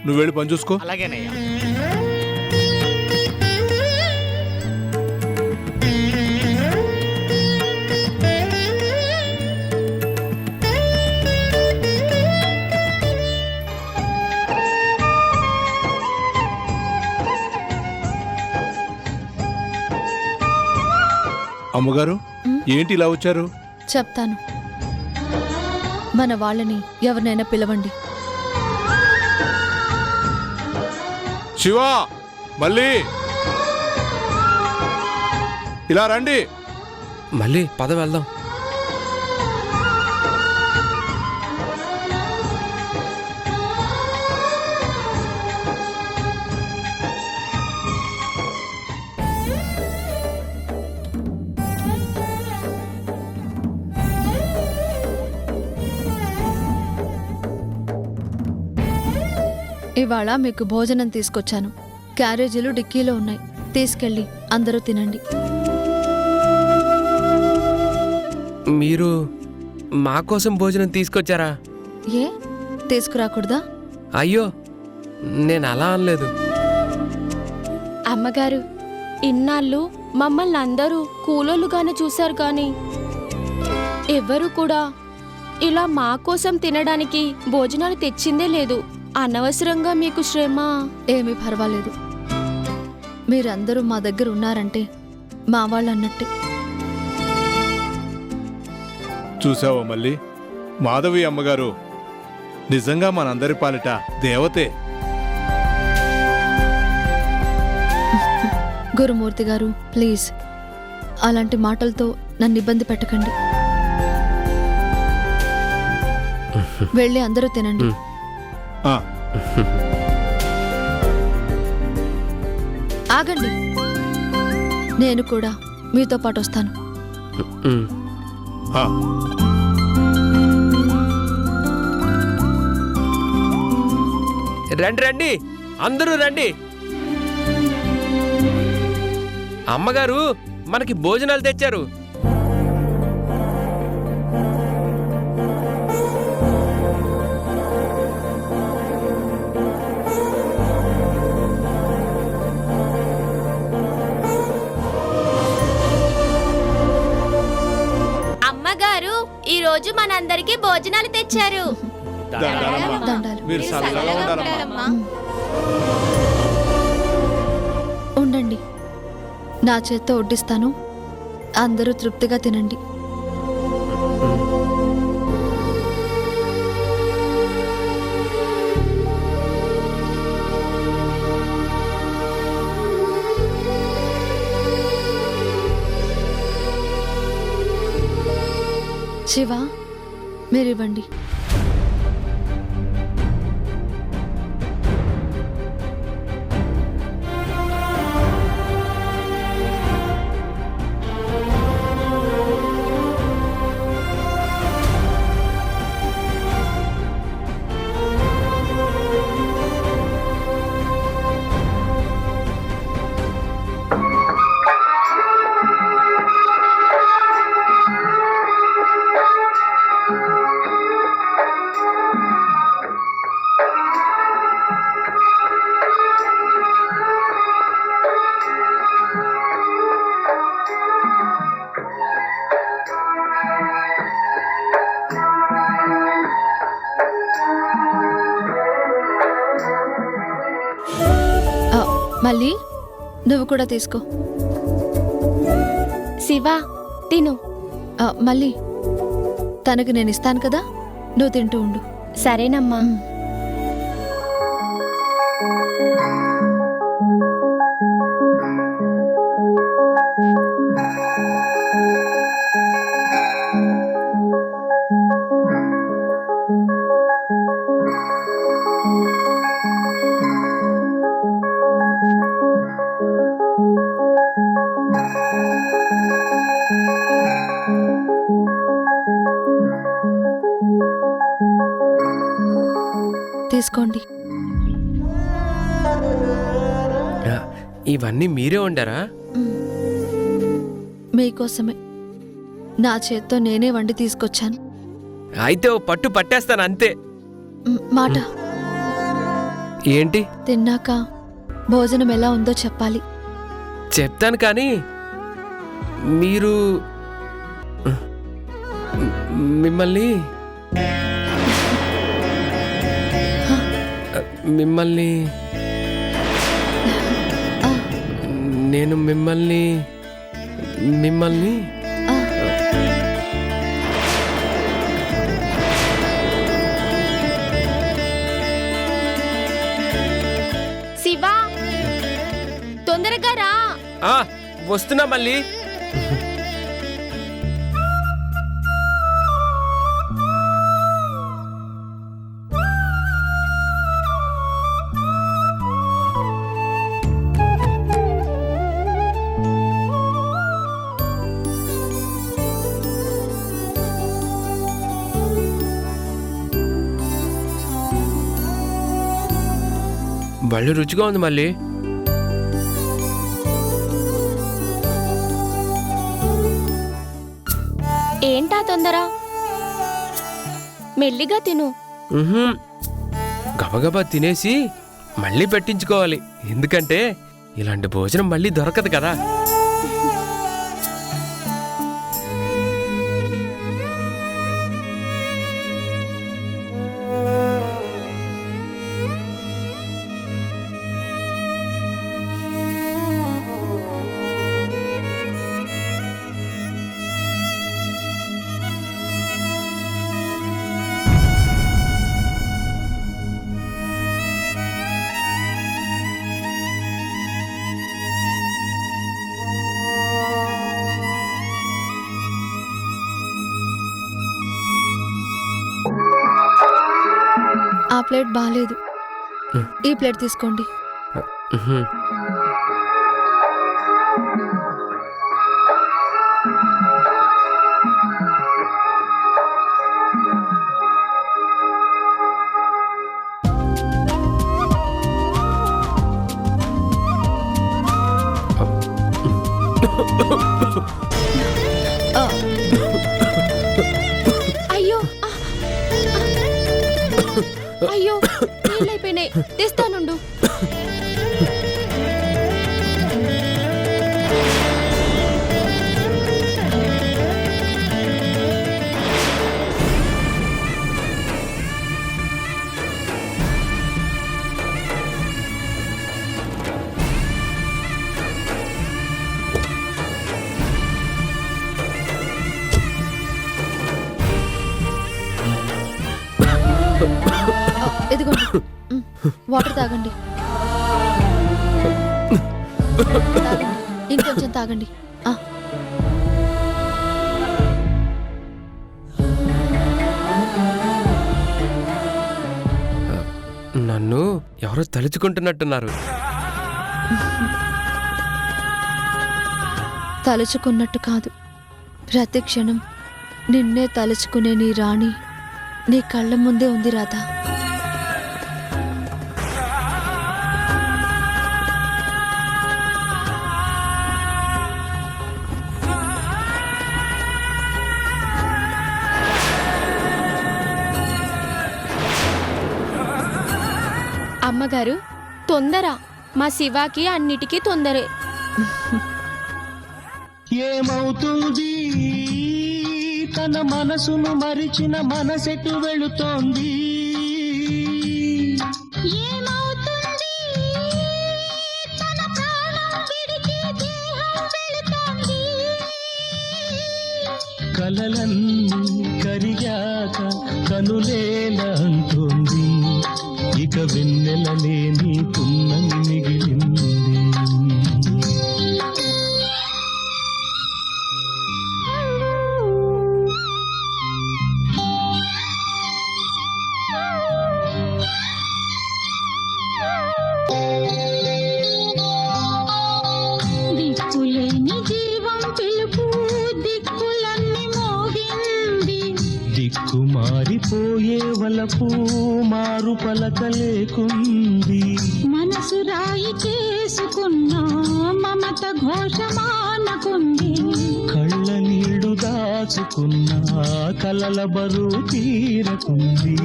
నువ్వు వెళ్ళి పని చూసుకో. అలాగేనయ్యా. అమ్మగారు ఏంటి ఇలా వచ్చారు? చెప్తాను. మన వాళ్ళని ఎవరినైనా పిలవండి. శివా, మళ్ళీ ఇలా రండి. మళ్ళీ పద వెళ్దాం. ఇవాళ మీకు భోజనం తీసుకొచ్చాను. క్యారేజీలు డిక్కీలో ఉన్నాయి, తీసుకెళ్ళి అందరూ తినండి. మీరు మా కోసం భోజనం తీసుకొచ్చారా? ఏ తీసుకురాకూడదా? అయ్యో, నేను అలా అనలేదు. అమ్మగారు, ఇన్నాళ్ళు మమ్మల్ని అందరూ కూలోళ్ళుగానే చూశారు కానీ ఎవ్వరూ కూడా ఇలా మా కోసం తినడానికి భోజనాలు తెచ్చిందే లేదు. అనవసరంగా మీకు శ్రమ. ఏమీ పర్వాలేదు. మీరందరూ మా దగ్గర ఉన్నారంటే మా వాళ్ళు అన్నట్టే. చూసావా మళ్ళీ, మాధవి అమ్మగారు నిజంగా మనందరి పాలిట దేవతే. గురుమూర్తి గారు, ప్లీజ్ అలాంటి మాటలతో నన్ను ఇబ్బంది పెట్టకండి. వెళ్ళి అందరూ తినండి. ఆగండి, నేను కూడా మీతో పాటు వస్తాను. రండి రండి, అందరూ రండి. అమ్మగారు మనకి భోజనాలు తెచ్చారు. అమ్మగారు ఈ రోజు మనందరికీ భోజనాలు తెచ్చారు. దండాలు. మీరు చల్లగా ఉండాలమ్మా. ఉండండి, నా చేత్తో వడ్డిస్తాను. అందరూ తృప్తిగా తినండి. శివ, మీరివ్వండి. మళ్ళీ నువ్వు కూడా తీసుకో. శివ, తిను. మళ్ళీ తనకు నేను ఇస్తాను కదా, నువ్వు తింటూ ఉండు. సరేనమ్మా. తీసుకోండి. ఇవన్నీ మీరే వండారా? మీకోసమే నా చేత్తో నేనే వండి తీసుకొచ్చాను. అయితే ఓ పట్టు పట్టేస్తాను అంతే. మాట. ఏంటి? తిన్నాక భోజనం ఎలా ఉందో చెప్పాలి. చెప్తాను కానీ మీరు మిమ్మల్ని మిమ్మల్ని ఆ, నేను మిమ్మల్ని మిమ్మల్ని ఆ, శివా, తొందరగా రా. ఆ, వస్తున్నా మళ్ళీ. బళ్ళు రుచిగా ఉంది మళ్ళీ. ఏంటా తొందర? మెల్లిగా తిను. ఉహుం. గబగబా తినేసి మళ్ళీ పెట్టించుకోవాలి, ఎందుకంటే ఇలాంటి భోజనం మళ్ళీ దొరకదు కదా. ఆ ప్లేట్ బాలేదు, ఈ ప్లేట్ తీసుకోండి. ఉహుం. ఆ, అయ్యో, అయ్యో, నీళ్ళైపోయినాయి. తెస్తానుండు. ఇదిగోండి, వాటర్ తాగండి. తాగండి, ఇంకొంచెం తాగండి. ఆ, నన్ను ఎవరో తలుచుకుంటున్నట్టున్నారు. తలుచుకున్నట్టు కాదు, ప్రతి క్షణం నిన్నే తలుచుకునే నీ రాణి నీ కళ్ళ ముందే ఉంది రాధా. అమ్మగారు, తొందర. మా శివాకి అన్నిటికీ తొందరే. ఏమవుతుంది తన మనసును మరిచిన మనసెటు వెళుతోంది. కలలన్నీ కరిగాక కనులేలా అంటోంది. ఇక వెన్నెల లేని పున్నమి మిగిలింది. దిక్కులేని జీవం పిలుపు దిక్కులన్నీ మోగింది. దిక్కు మారిపోయే వలపు మారు పలక లేకుంది. మనసు రాయి చేసుకున్న మమత ఘోషమానకుంది. కళ్ళ నీళ్లు దాచుకున్న కలల బరువు తీరకుంది.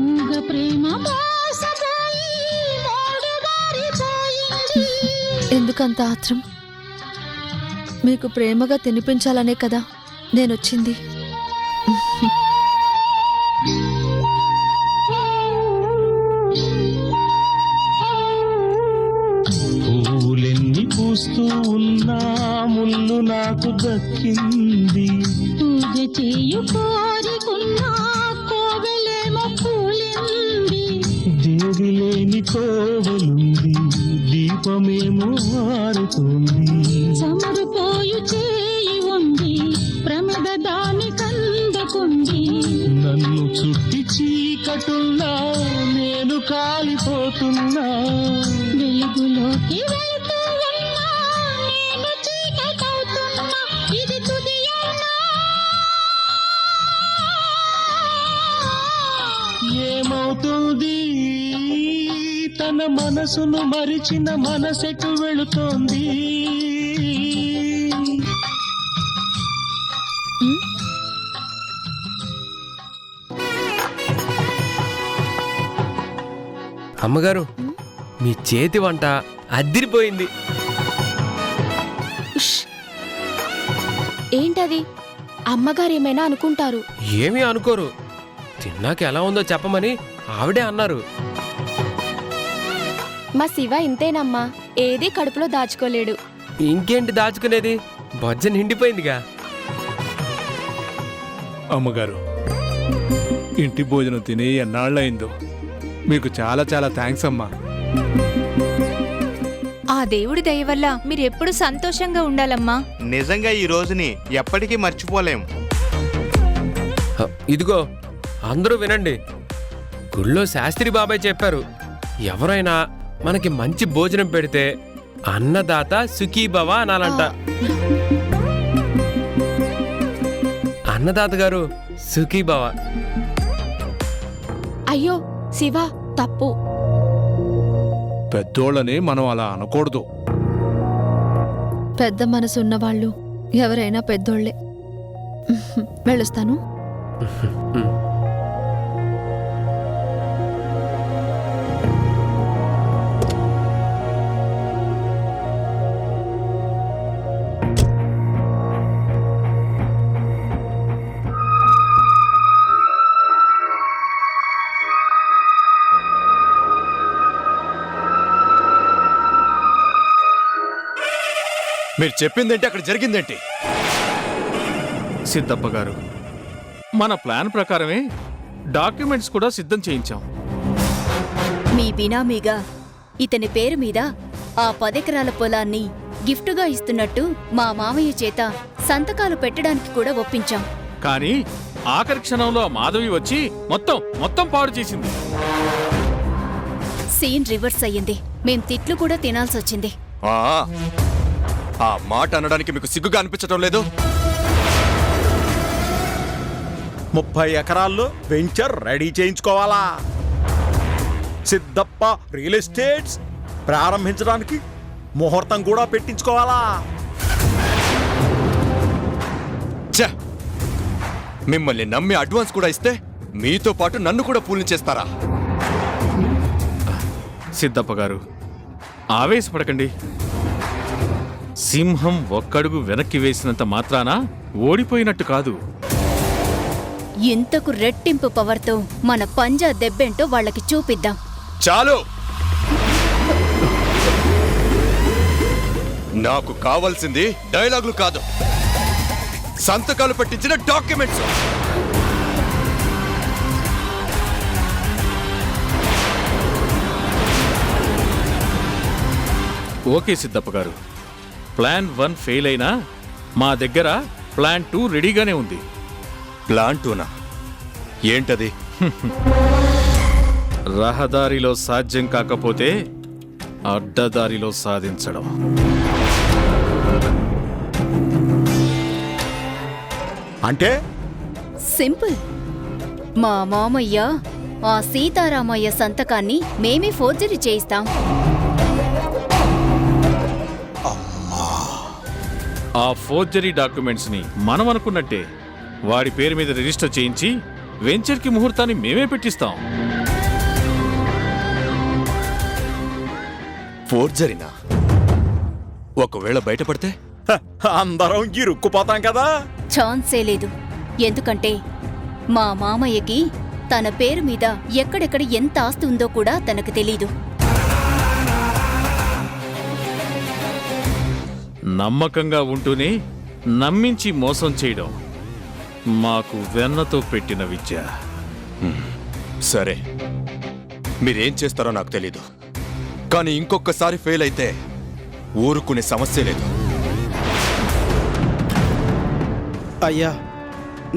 మూగ ప్రేమ మోసపోయి ఎందుకంత ఆత్రం? మీకు ప్రేమగా తినిపించాలనే కదా నేనొచ్చింది. పూలెన్ని పూస్తూ ఉన్నా ముళ్ళు నాకు దక్కింది. పూజ చేయు కోరికున్నా కోవెలేమో కూలింది. దేవి లేని కోవలుంది, దీపమేమో ఆరుతుంది. సమరుపోయు చేయి ఉంది, ప్రమిద దాని కందకుంది. నన్ను చుట్టి చీకటున్నా నేను కాలిపోతున్నా. వెలుగులోకి వెళ్తూ ఉన్నా నేను చీకటవుతున్నా. ఇది తుదియనా? ఏమవుతుంది? తన మనసును మరిచిన మనసెటు వెళుతోంది. అమ్మగారు, మీ చేతి వంట అద్దిరిపోయింది. ఉష్! ఏంటది? అమ్మగారేమైనా అనుకుంటారు. ఏమీ అనుకోరు. తిన్నాక ఎలా ఉందో చెప్పమని ఆవిడే అన్నారు. మా శివ ఇంతేనమ్మా, ఏదీ కడుపులో దాచుకోలేడు. ఇంకేంటి దాచుకునేది? బొజ్జ నిండిపోయిందిగా. అమ్మగారు, ఇంటి భోజనం తిని ఎన్నాళ్ళయిందో. మీకు చాలా చాలా థ్యాంక్స్ అమ్మా. ఆ దేవుడి దయ వల్ల మీరెప్పుడు సంతోషంగా ఉండాలమ్మా. నిజంగా ఈ రోజుని ఎప్పటికీ మర్చిపోలేం. ఇదిగో అందరూ వినండి. గుళ్ళో శాస్త్రి బాబాయ్ చెప్పారు, ఎవరైనా మనకి మంచి భోజనం పెడితే అన్నదాత సుఖీభవ అనాలంట. అన్నదాత గారు సుఖీభవ. అయ్యో శివ, తప్పు. పెద్దోళ్ళని మనం అలా అనకూడదు. పెద్ద మనసు ఉన్నవాళ్ళు ఎవరైనా పెద్దోళ్లే. వెళ్ళొస్తాను. మీరు చెప్పిందేంటి, అక్కడ జరిగిందేంటి? సిద్ధప్ప గారు, మన ప్లాన్ ప్రకారమే డాక్యుమెంట్స్ కూడా సిద్ధం చేయించాం. మీ బినామీగా ఇతని పేరు మీద ఆ 10 ఎకరాల పొలాన్ని గిఫ్టుగా ఇస్తున్నట్టు మా మామయ్య చేత సంతకాలు పెట్టడానికి కూడా ఒప్పించాం. కానీ ఆఖరి క్షణంలో ఆ మాధవి వచ్చి మొత్తం పాడు చేసింది. సీన్ రివర్స్ అయ్యింది. మేం తిట్లు కూడా తినాల్సొచ్చింది. ఆ మాట అనడానికి మీకు సిగ్గుగా అనిపించటం లేదు? 30 ఎకరాల్లో వెంచర్ రెడీ చేయించుకోవాలా? సిద్ధప్ప రియల్ ఎస్టేట్స్ ప్రారంభించడానికి ముహూర్తం కూడా పెట్టించుకోవాలా? మిమ్మల్ని నమ్మి అడ్వాన్స్ కూడా ఇస్తే మీతో పాటు నన్ను కూడా పూలించేస్తారా? సిద్ధప్ప గారు, ఆవేశపడకండి. సింహం ఒక్కడుగు వెనక్కి వేసినంత మాత్రాన ఓడిపోయినట్టు కాదు. ఇంతకు రెట్టింపు పవర్తో మన పంజా దెబ్బేంటో వాళ్ళకి చూపిద్దాం. చాలు. నాకు కావాల్సింది డైలాగులు కాదు, సంతకాలు పెట్టించిన డాక్యుమెంట్స్. ఓకే సిద్ధప్ప గారు, ప్లాన్ 1 ఫెయిల్ అయినా మా దగ్గర ప్లాన్ 2 రెడీగానే ఉంది. ప్లాన్ 2నా? ఏంటది? రహదారిలో సాధ్యం కాకపోతే అడ్డదారిలో సాధించడం. అంటే సింపుల్. మా మామయ్య ఆ సీతారామయ్య సంతకాన్ని మేమే ఫోర్జరీ చేయిస్తాం. ఆ ఫోర్జరీ డాక్యుమెంట్స్ ని మనం అనుకున్నట్టే వాడి పేరు మీద రిజిస్టర్ చేయించి వెంచర్కి ముహూర్తాన్ని మేమే పెట్టిస్తాం. ఫోర్జరీనా? ఒకవేళ బయటపడితే హ, అందరం ఇరుక్కుపోతాం కదా. ఛాన్సే లేదు. ఎందుకంటే మా మామయ్యకి తన పేరు మీద ఎక్కడెక్కడ ఎంత ఆస్తి ఉందో కూడా తనకు తెలీదు. నమ్మకంగా ఉంటూనే నమ్మించి మోసం చేయడం మాకు వెన్నతో పెట్టిన విద్య. సరే, మీరేం చేస్తారో నాకు తెలీదు, కానీ ఇంకొకసారి ఫెయిల్ అయితే ఊరుకునే సమస్య లేదు. అయ్యా,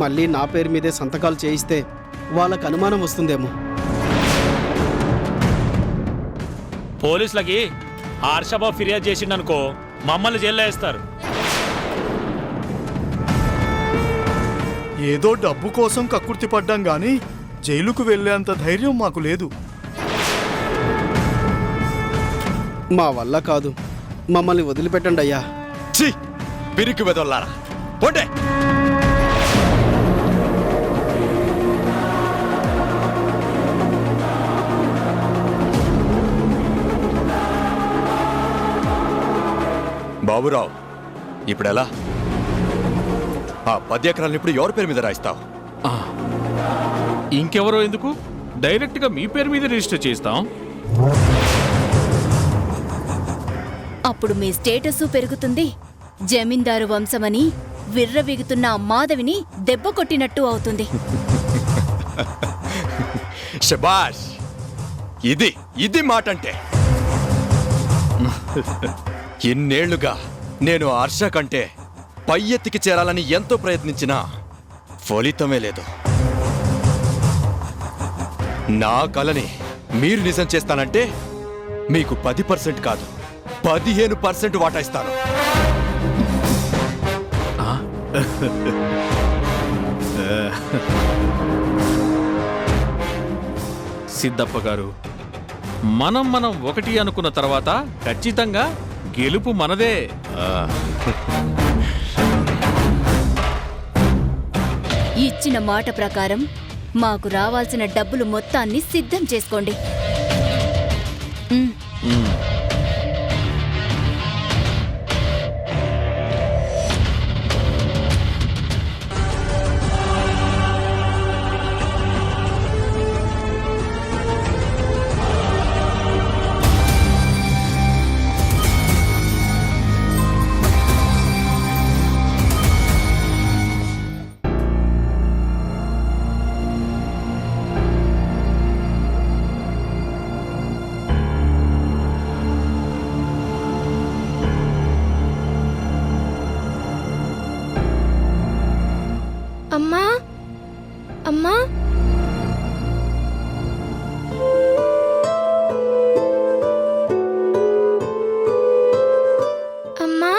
మళ్ళీ నా పేరు మీదే సంతకాలు చేయిస్తే వాళ్ళకు అనుమానం వస్తుందేమో. పోలీసులకి హర్షబాబు ఫిర్యాదు చేసిండనుకో మమ్మల్ని జైల్లో వేస్తారు. ఏదో డబ్బు కోసం కక్కుర్తి పడ్డాం గాని జైలుకు వెళ్ళేంత ధైర్యం మాకు లేదు. మా వల్ల కాదు, మమ్మల్ని వదిలిపెట్టండి అయ్యా. ఛీ, పిరికి వెదొల్లారా, పోండే. బాబురావు, ఇప్పుడెలా? ఆ 10 ఎకరాలను ఇప్పుడు ఎవరి పేరు మీద రాయిస్తావు? ఇంకెవరో ఎందుకు, డైరెక్ట్గా మీ పేరు మీద రిజిస్టర్ చేస్తాం. అప్పుడు మీ స్టేటసు పెరుగుతుంది. జమీందారు వంశమని విర్రవీగుతున్న ఆ మాధవిని దెబ్బ కొట్టినట్టు అవుతుంది. శబాష్, ఇది మాట అంటే. ఇన్నేళ్లుగా నేను హర్ష కంటే పై ఎత్తికి చేరాలని ఎంతో ప్రయత్నించినా ఫలితమే లేదు. నా కలని మీరు నిజం చేస్తానంటే మీకు 10% కాదు 15% వాటా ఇస్తాను. సిద్ధప్ప గారు, మనం ఒకటి అనుకున్న తర్వాత ఖచ్చితంగా గెలుపు మనదే. ఇచ్చిన మాట ప్రకారం మాకు రావాల్సిన డబ్బులు మొత్తాన్ని సిద్ధం చేసుకోండి. అమ్మా, అమ్మా, అమ్మా,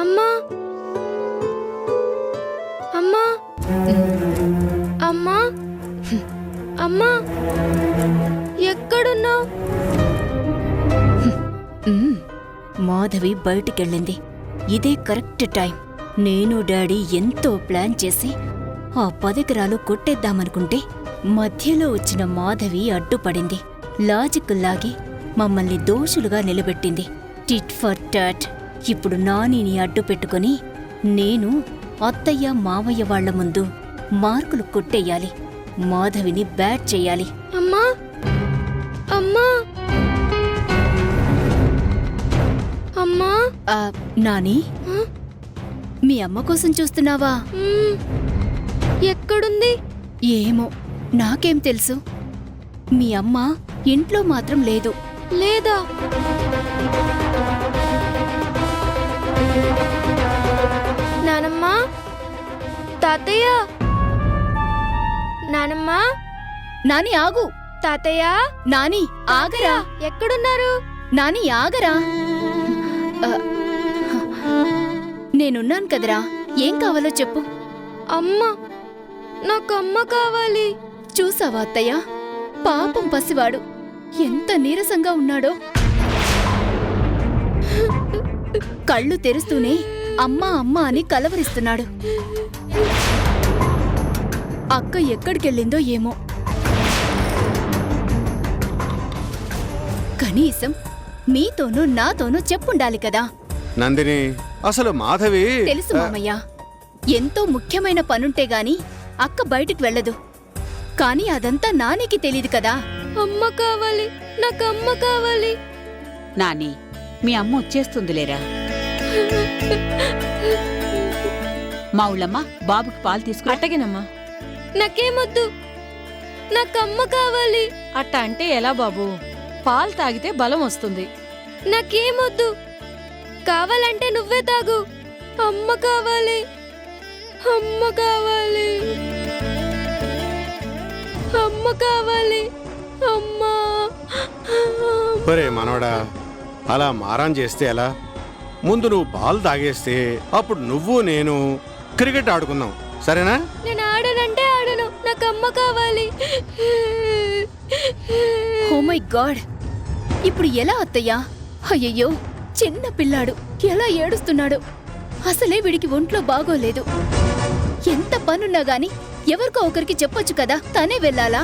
అమ్మా, అమ్మా, అమ్మా, అమ్మా, ఎక్కడున్నావు? మాధవి బయటికెళ్ళింది. ఇదే కరెక్ట్ టైం. నేను డాడీ ఎంతో ప్లాన్ చేసి ఆ 10 ఎకరాలు కొట్టేద్దామనుకుంటే మధ్యలో వచ్చిన మాధవి అడ్డుపడింది. లాజిక్ లాగి మమ్మల్ని దోషులుగా నిలబెట్టింది. Tit for tat. ఇప్పుడు నానిని అడ్డు పెట్టుకుని నేను అత్తయ్య మావయ్య వాళ్ల ముందు మార్కులు కొట్టేయాలి. మాధవిని బ్యాట్ చెయ్యాలి. అమ్మా, అమ్మా, అమ్మా. నాని, మీ అమ్మ కోసం చూస్తున్నావా? ఎక్కడుంది? ఏమో, నాకేం తెలుసు. మీ అమ్మ ఇంట్లో మాత్రం లేదు. లేదా? నానమ్మ, తాతయ్య, నానమ్మ. నాని ఆగు. తాతయ్య, నాని ఆగరా. ఎక్కడున్నారు? నాని ఆగరా. నేనున్నాను కదరా, ఏం కావాలో చెప్పు. అమ్మ, నాకు అమ్మ కావాలి. చూసావా అత్తయ్య, పాపం పసివాడు ఎంత నీరసంగా ఉన్నాడో. కళ్ళు తెరుస్తూనే అమ్మా అమ్మా అని కలవరిస్తున్నాడు. అక్క ఎక్కడికెళ్ళిందో ఏమో. కనీసం మీతోనూ నాతోనూ చెప్పుండాలి కదా. నందిని, అసలు మాధవి తెలుసు మామయ్య, ఎంతో ముఖ్యమైన పనుంటే గాని అక్క బయటికి వెళ్ళదు. కాని అదంతా నానికి తెలీదు కదా. అమ్మ కావాలి, నాకు అమ్మ కావాలి. నాని, మీ అమ్మ వచ్చేస్తుందిలేరా. మా ఊళ్ళమ్మ బాబుకి పాలు తీసుకురా. అట్టగేనమ్మా. నాకేమొద్దు, నాకు అమ్మ కావాలి. అట్ట అంటే ఎలా బాబు? పాలు తాగితే బలం వస్తుంది. నాకేమొద్దు, కావాలంటే నువ్వే తాగు. అమ్మ కావాలి, అమ్మ కావాలి, అమ్మ కావాలి, అమ్మా. ఒరే మనవడా, అలా మారాన్ చేస్తే ఎలా? ముందు నువ్వు పాలు తాగేస్తే అప్పుడు నువ్వు నేను క్రికెట్ ఆడుకుందాం, సరేనా? నేను ఆడనంటే ఆడను, నాకు అమ్మ కావాలి. ఓ మై గాడ్, ఇప్పుడు ఎలా అత్తయ్యా? అయ్యయ్యో, చిన్న పిల్లాడు ఎలా ఏడుస్తున్నాడు. అసలే వీడికి ఒంట్లో బాగోలేదు. ఎంత పనున్నా గాని ఎవరికో ఒకరికి చెప్పొచ్చు కదా, తనే వెళ్ళాలా?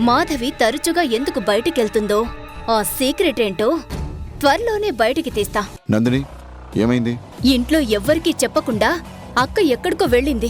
మాధవి తరచుగా ఎందుకు బయటికెళ్తుందో ఆ సీక్రెట్ ఏంటో త్వరలోనే బయటికి తీస్తా. నందిని, ఏమైంది? ఇంట్లో ఎవ్వరికీ చెప్పకుండా అక్క ఎక్కడికో వెళ్ళింది.